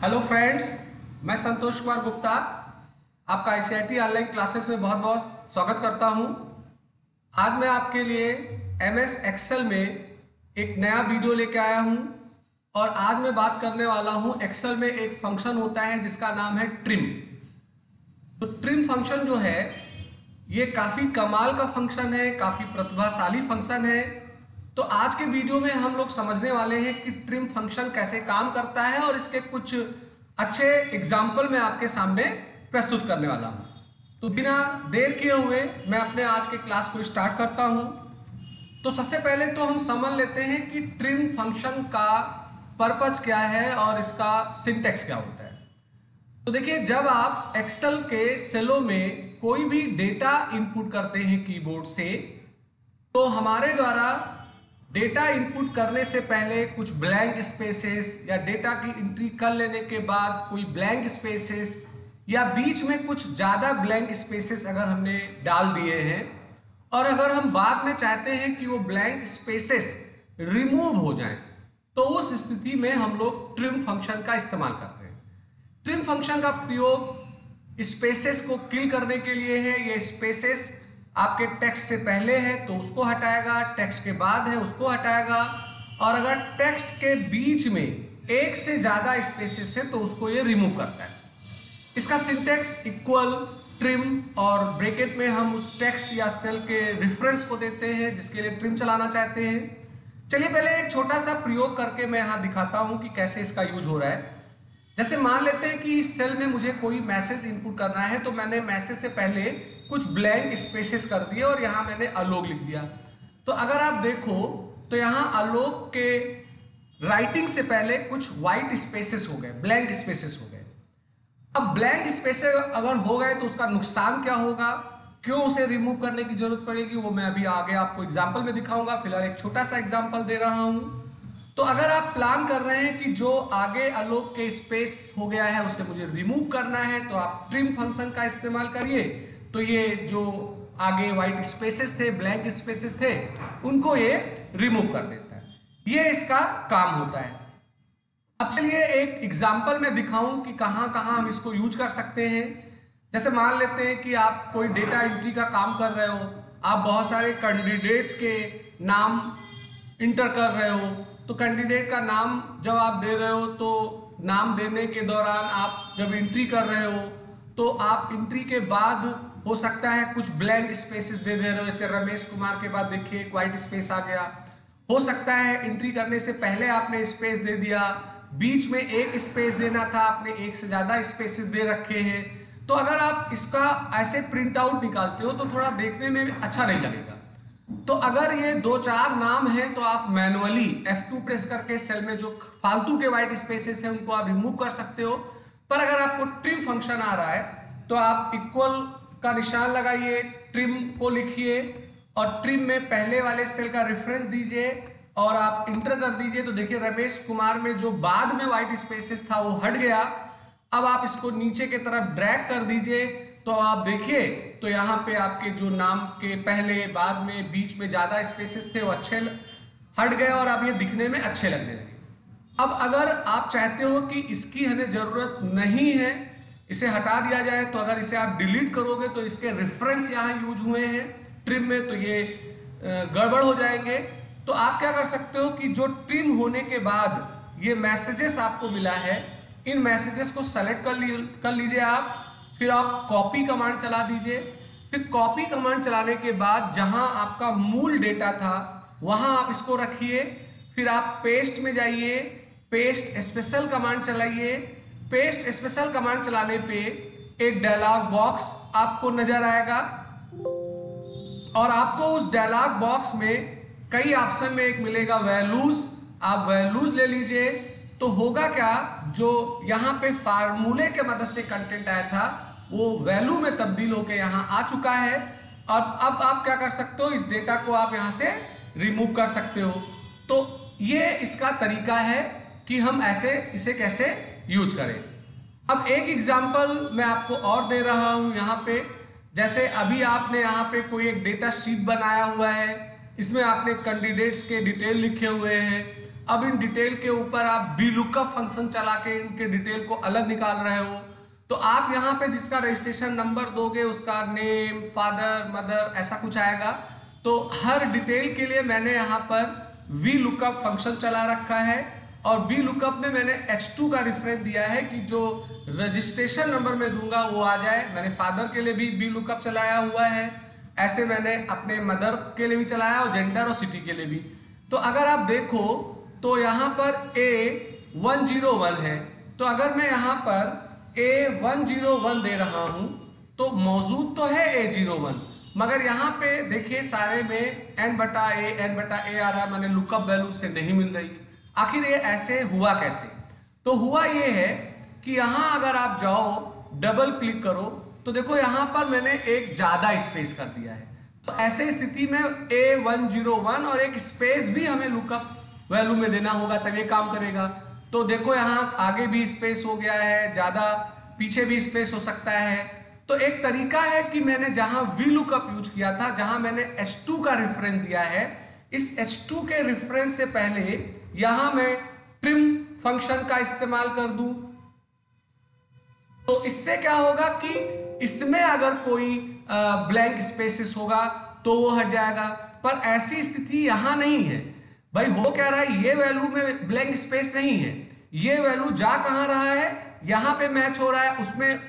Hello friends, मैं संतोष कुमार गुप्ता आपका ICIT online classes में बहुत बहुत स्वागत करता हूं। आज मैं आपके लिए एमएस एक्सेल में एक नया वीडियो लेके आया हूं और आज मैं बात करने वाला हूं एक्सेल में एक फंक्शन होता है जिसका नाम है ट्रिम। तो ट्रिम फंक्शन जो है ये काफ़ी कमाल का फंक्शन है, काफ़ी प्रतिभाशाली फंक्शन है। तो आज के वीडियो में हम लोग समझने वाले हैं कि ट्रिम फंक्शन कैसे काम करता है और इसके कुछ अच्छे एग्जाम्पल मैं आपके सामने प्रस्तुत करने वाला हूं। तो बिना देर किए हुए मैं अपने आज के क्लास को स्टार्ट करता हूं। तो सबसे पहले तो हम समझ लेते हैं कि ट्रिम फंक्शन का पर्पस क्या है और इसका सिंटैक्स क्या होता है। तो देखिए, जब आप एक्सेल के सेलों में कोई भी डेटा इनपुट करते हैं कीबोर्ड से, तो हमारे द्वारा डेटा इनपुट करने से पहले कुछ ब्लैंक स्पेसेस या डेटा की एंट्री कर लेने के बाद कोई ब्लैंक स्पेसेस या बीच में कुछ ज़्यादा ब्लैंक स्पेसेस अगर हमने डाल दिए हैं और अगर हम बाद में चाहते हैं कि वो ब्लैंक स्पेसेस रिमूव हो जाएं, तो उस स्थिति में हम लोग ट्रिम फंक्शन का इस्तेमाल करते हैं। ट्रिम फंक्शन का प्रयोग स्पेसेस को किल करने के लिए है। ये स्पेसेस आपके टेक्स्ट से पहले है तो उसको हटाएगा, टेक्स्ट के बाद है उसको हटाएगा, और अगर टेक्स्ट के बीच में एक से ज्यादा स्पेसेस है तो उसको ये रिमूव करता है। इसका सिंटैक्स इक्वल, ट्रिम और ब्रैकेट में हम उस टेक्स्ट या सेल के रेफरेंस को देते हैं जिसके लिए ट्रिम चलाना चाहते हैं। चलिए पहले एक छोटा सा प्रयोग करके मैं यहाँ दिखाता हूँ कि कैसे इसका यूज हो रहा है। जैसे मान लेते हैं कि इस सेल में मुझे कोई मैसेज इनपुट करना है, तो मैंने मैसेज से पहले कुछ ब्लैंक स्पेसेस कर दिए और यहाँ मैंने आलोक लिख दिया। तो अगर आप देखो तो यहाँ आलोक के राइटिंग से पहले कुछ व्हाइट स्पेसेस हो गए, ब्लैंक स्पेसेस हो गए। अब ब्लैंक स्पेसेस अगर हो गए तो उसका नुकसान क्या होगा, क्यों उसे रिमूव करने की जरूरत पड़ेगी, वो मैं अभी आगे आपको एग्जाम्पल में दिखाऊंगा। फिलहाल एक छोटा सा एग्जाम्पल दे रहा हूँ। तो अगर आप प्लान कर रहे हैं कि जो आगे आलोक के स्पेस हो गया है उसे मुझे रिमूव करना है, तो आप ट्रिम फंक्शन का इस्तेमाल करिए। तो ये जो आगे व्हाइट स्पेसेस थे, ब्लैंक स्पेसेस थे, उनको ये रिमूव कर देता है। ये इसका काम होता है। अब चलिए एक एग्जाम्पल में दिखाऊं कि कहां कहां हम इसको यूज कर सकते हैं। जैसे मान लेते हैं कि आप कोई डेटा एंट्री का काम कर रहे हो, आप बहुत सारे कैंडिडेट्स के नाम इंटर कर रहे हो। तो कैंडिडेट का नाम जब आप दे रहे हो तो नाम देने के दौरान आप जब एंट्री कर रहे हो तो आप एंट्री के बाद हो सकता है कुछ ब्लैंक स्पेसेस दे रहे हो। जैसे रमेश कुमार के बाद देखिए एक व्हाइट स्पेस आ गया। हो सकता है एंट्री करने से पहले आपने स्पेस दे दिया, बीच में एक स्पेस देना था, आपने एक से ज्यादा स्पेसेस दे रखे हैं। तो अगर आप इसका ऐसे प्रिंट आउट निकालते हो तो थोड़ा देखने में अच्छा नहीं लगेगा। तो अगर ये दो चार नाम है तो आप मैनुअली F2 प्रेस करके सेल में जो फालतू के व्हाइट स्पेसेस हैं उनको आप रिमूव कर सकते हो। पर अगर आपको ट्रिम फंक्शन आ रहा है तो आप इक्वल का निशान लगाइए, ट्रिम को लिखिए और ट्रिम में पहले वाले सेल का रेफरेंस दीजिए और आप इंटर कर दीजिए। तो देखिए रमेश कुमार में जो बाद में व्हाइट स्पेसेस था वो हट गया। अब आप इसको नीचे की तरफ ड्रैग कर दीजिए तो आप देखिए तो यहाँ पे आपके जो नाम के पहले, बाद में, बीच में ज्यादा स्पेसेस थे वो अच्छे हट गए और अब ये दिखने में अच्छे लगने लगे। अब अगर आप चाहते हो कि इसकी हमें जरूरत नहीं है, इसे हटा दिया जाए, तो अगर इसे आप डिलीट करोगे तो इसके रेफरेंस यहाँ यूज हुए हैं ट्रिम में, तो ये गड़बड़ हो जाएंगे। तो आप क्या कर सकते हो कि जो ट्रिम होने के बाद ये मैसेजेस आपको मिला है, इन मैसेजेस को सेलेक्ट कर लीजिए आप। फिर आप कॉपी कमांड चला दीजिए। फिर कॉपी कमांड चलाने के बाद जहां आपका मूल डेटा था वहां आप इसको रखिए। फिर आप पेस्ट में जाइए, पेस्ट स्पेशल कमांड चलाइए। पेस्ट स्पेशल कमांड चलाने पे एक डायलॉग बॉक्स आपको नजर आएगा और आपको उस डायलॉग बॉक्स में कई ऑप्शन में एक मिलेगा वैल्यूज। आप वैल्यूज ले लीजिए। तो होगा क्या, जो यहाँ पे फार्मूले के मदद से कंटेंट आया था वो वैल्यू में तब्दील होकर यहाँ आ चुका है। और अब आप क्या कर सकते हो, इस डेटा को आप यहाँ से रिमूव कर सकते हो। तो ये इसका तरीका है कि हम इसे कैसे यूज करें। अब एक एग्जांपल मैं आपको और दे रहा हूँ यहाँ पे। जैसे अभी आपने यहाँ पे कोई एक डेटा शीट बनाया हुआ है, इसमें आपने कैंडिडेट्स के डिटेल लिखे हुए हैं अब इन डिटेल के ऊपर आप वी लुकअप फंक्शन चला के इनके डिटेल को अलग निकाल रहे हो, तो आप यहाँ पे जिसका रजिस्ट्रेशन नंबर दोगे उसका नेम, फादर, मदर ऐसा कुछ आएगा। तो हर डिटेल के लिए मैंने यहाँ पर वी लुकअप फंक्शन चला रखा है और वी लुकअप में मैंने H2 का रेफरेंस दिया है कि जो रजिस्ट्रेशन नंबर में दूंगा वो आ जाए। मैंने फादर के लिए भी वी लुकअप चलाया हुआ है, ऐसे मैंने अपने मदर के लिए भी चलाया और जेंडर और सिटी के लिए भी। तो अगर आप देखो तो यहाँ पर A101 है, तो अगर मैं यहाँ पर A101 दे रहा हूँ तो मौजूद तो है A01, मगर यहाँ पे देखिए सारे में n/a आ रहा है, मैंने लुकअप वैल्यू से नहीं मिल रही। आखिर ये ऐसे हुआ कैसे? तो हुआ ये है कि यहाँ अगर आप जाओ डबल क्लिक करो तो देखो यहाँ पर मैंने एक ज्यादा स्पेस कर दिया है। तो ऐसे स्थिति में A101 और एक स्पेस भी हमें लुकअप वैल्यू में देना होगा तब ये काम करेगा। तो देखो यहाँ आगे भी स्पेस हो गया है, ज्यादा पीछे भी स्पेस हो सकता है। तो एक तरीका है कि मैंने जहां वी लुकअप यूज किया था, जहां मैंने H2 का रेफरेंस दिया है, इस H2 के रेफरेंस से पहले यहां मैं ट्रिम फंक्शन का इस्तेमाल कर दूं। तो इससे क्या होगा कि इसमें अगर कोई ब्लैंक स्पेसेस होगा तो वो हट जाएगा, पर ऐसी स्थिति यहां नहीं है। भाई हो क्या रहा है, ये वैल्यू में ब्लैंक स्पेस नहीं है, ये वैल्यू जा कहां रहा है, यहां पे मैच हो रहा है, उसमें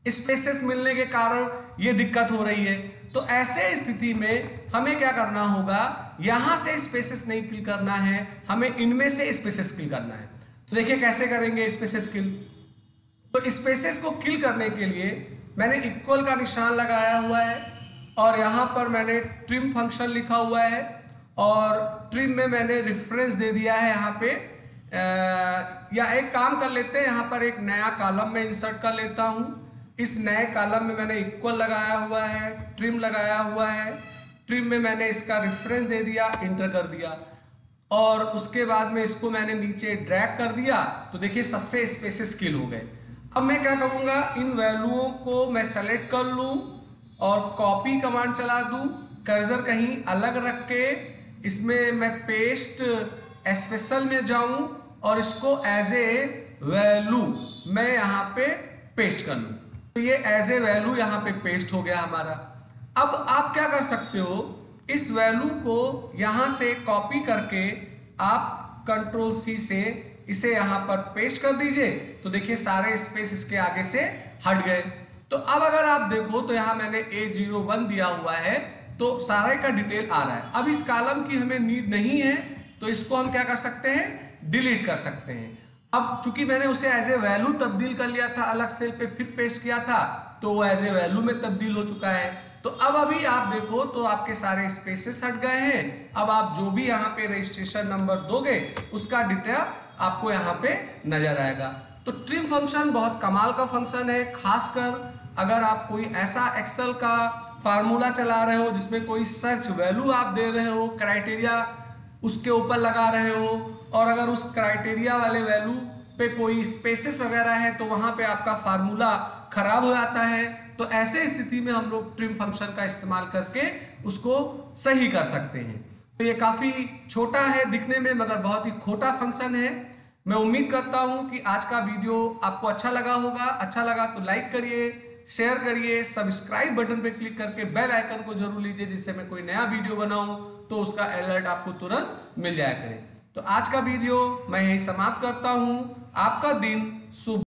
स्पेसेस मिलने के कारण ये दिक्कत हो रही है। तो ऐसे स्थिति में हमें क्या करना होगा, यहां से स्पेसेस नहीं फिल करना है, हमें इनमें से स्पेसेस फिल करना है। तो देखिए कैसे करेंगे स्पेसेस किल। तो स्पेसेस को किल करने के लिए मैंने इक्वल का निशान लगाया हुआ है और यहां पर मैंने ट्रिम फंक्शन लिखा हुआ है और ट्रिम में मैंने रेफरेंस दे दिया है यहाँ पे। या एक काम कर लेते हैं, यहाँ पर एक नया कॉलम में इंसर्ट कर लेता हूँ। इस नए कॉलम में मैंने इक्वल लगाया हुआ है, ट्रिम लगाया हुआ है, ट्रिम में मैंने इसका रेफरेंस दे दिया, इंटर कर दिया और उसके बाद में इसको मैंने नीचे ड्रैग कर दिया। तो देखिए सबसे स्पेसेस किल हो गए। अब मैं क्या करूँगा, इन वैल्यूओं को मैं सेलेक्ट कर लूँ और कॉपी कमांड चला दूँ, कर्सर कहीं अलग रख के इसमें मैं पेस्ट स्पेशल में जाऊँ और इसको एज ए वैल्यू मैं यहाँ पे पेस्ट कर लूँ। तो ये एज ए वैल्यू यहाँ पे पेस्ट हो गया हमारा। अब आप क्या कर सकते हो, इस वैल्यू को यहाँ से कॉपी करके आप कंट्रोल C से इसे यहाँ पर पेस्ट कर दीजिए। तो देखिए सारे स्पेस इसके आगे से हट गए। तो अब अगर आप देखो तो यहाँ मैंने A01 दिया हुआ है तो सारे का डिटेल आ रहा है। अब इस कॉलम की हमें नीड नहीं है तो इसको हम क्या कर सकते हैं, डिलीट कर सकते हैं। अब चूंकि मैंने उसे एज ए वैल्यू तब्दील कर लिया था, अलग सेल पे फिर पेस्ट किया था, तो वो एज ए वैल्यू में तब्दील हो चुका है। तो अब अभी आप देखो तो आपके सारे स्पेसेस हट गए हैं। अब आप जो भी यहाँ पे रजिस्ट्रेशन नंबर दोगे उसका डिटेल आपको यहाँ पे नजर आएगा। तो ट्रिम फंक्शन बहुत कमाल का फंक्शन है, खासकर अगर आप कोई ऐसा एक्सेल का फार्मूला चला रहे हो जिसमें कोई सर्च वैल्यू आप दे रहे हो, क्राइटेरिया उसके ऊपर लगा रहे हो और अगर उस क्राइटेरिया वाले वैल्यू पे कोई स्पेसेस वगैरह है तो वहां पे आपका फार्मूला खराब हो जाता है। तो ऐसे स्थिति में हम लोग ट्रिम फंक्शन का इस्तेमाल करके उसको सही कर सकते हैं। तो ये काफी छोटा है दिखने में मगर बहुत ही खोटा फंक्शन है। मैं उम्मीद करता हूं कि आज का वीडियो आपको अच्छा लगा होगा। अच्छा लगा तो लाइक करिए, शेयर करिए, सब्सक्राइब बटन पे क्लिक करके बेल आइकन को जरूर लीजिए जिससे मैं कोई नया वीडियो बनाऊं तो उसका अलर्ट आपको तुरंत मिल जाया करे। तो आज का वीडियो मैं यही समाप्त करता हूं। आपका दिन शुभ